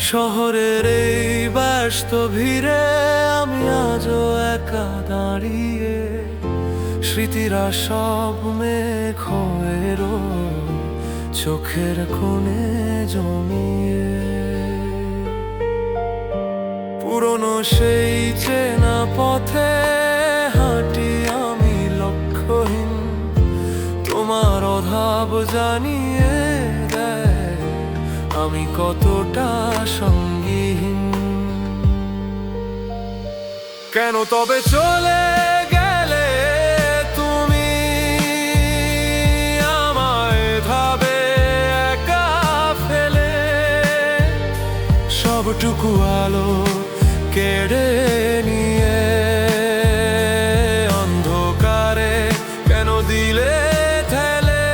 শহরের এই ব্যস্ত ভিড়ে আমি আজও একা দাঁড়িয়ে, স্মৃতিরা সব মেঘ হয়ে রয় চোখের কোণে জমিয়ে। পুরনো সেই চেনা পথে হাঁটি আমি লক্ষ্যহীন, তোমার অভাব জানিয়ে দেয় আমি কতটা সঙ্গীহীন। কেন তবে চলে গেলে তুমি আমায় ভাবে একা ফেলে, সবটুকু আলো কেড়ে নিয়ে অন্ধকারে কেন দিলে ঠেলে?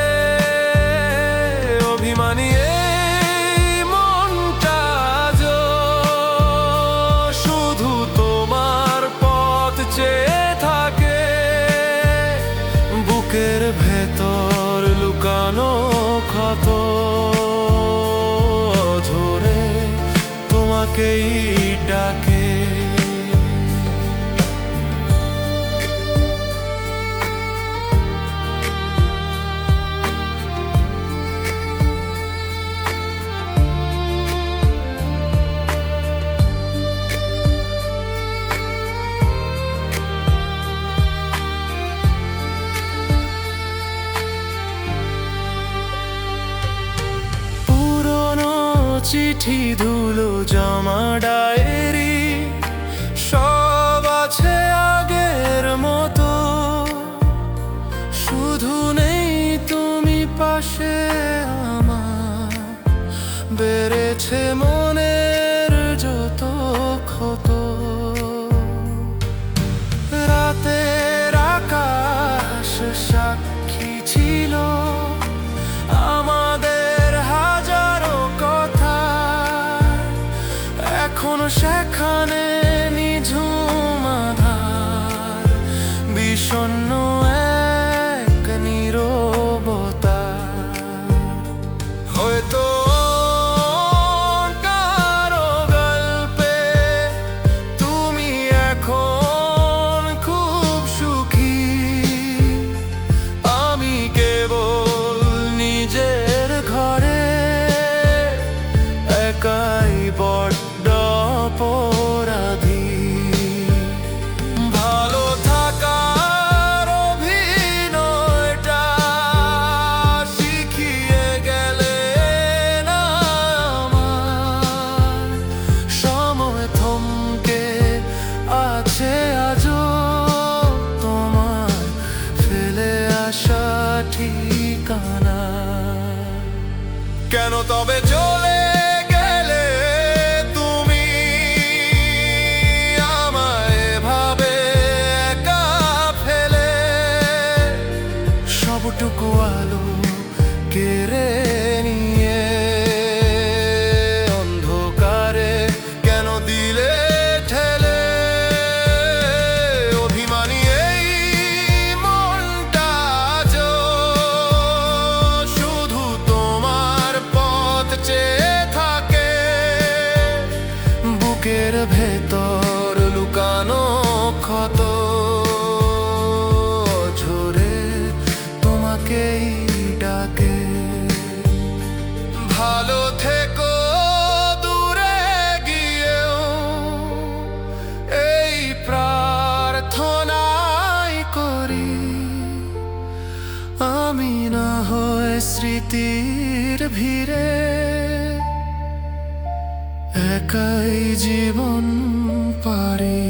অভিমানী এই মনটা আজও শুধু তোমার পথ চেয়ে থাকে, বুকের ভেতর লুকানো ক্ষত ধরে তোমাকেই ডাকে। চিঠি ধুলো জমা ডায়েরি সব আছে আগের মতো, শুধু নেই তুমি পাশে আমার, বেড়েছে মনের যত ক্ষত। রাতের আকাশ সাক্ষী ছিল আমাদের হাজারো কথা, এখনো সেখানে নিঝুম আধার, বিষণ্ণ এক নীরবতা। হয়তো কারো গল্পে তুমি এখন খুব সুখী, আমি কেবল নিজের ঘরে একাই বড্ড অপরাধী। ভালো থাকার অভিনয়টা শিখিয়ে গেলে না আমার, সময় থমকে আছে আজও তোমার ফেলে আসা ঠিকানা। কেন তবে চলে গেলে তুমি আমায় ভাবে একা ফেলে, সবটুকু আলো কেড়ে নিয়ে অন্ধকারে কেন দিলে ঠেলে? অভিমানী এই মনটা আজও শুধু তোমার পথ চেয়ে থাকে, বুকের ভেতর লুকানো ক্ষত ঝরে তোমাকেই ডাকে। ভালো থেকো দূরে গিয়েও এই প্রার্থনাই করি, আমি না হয় স্মৃতির ভিড়ে একাই জীবন পারি।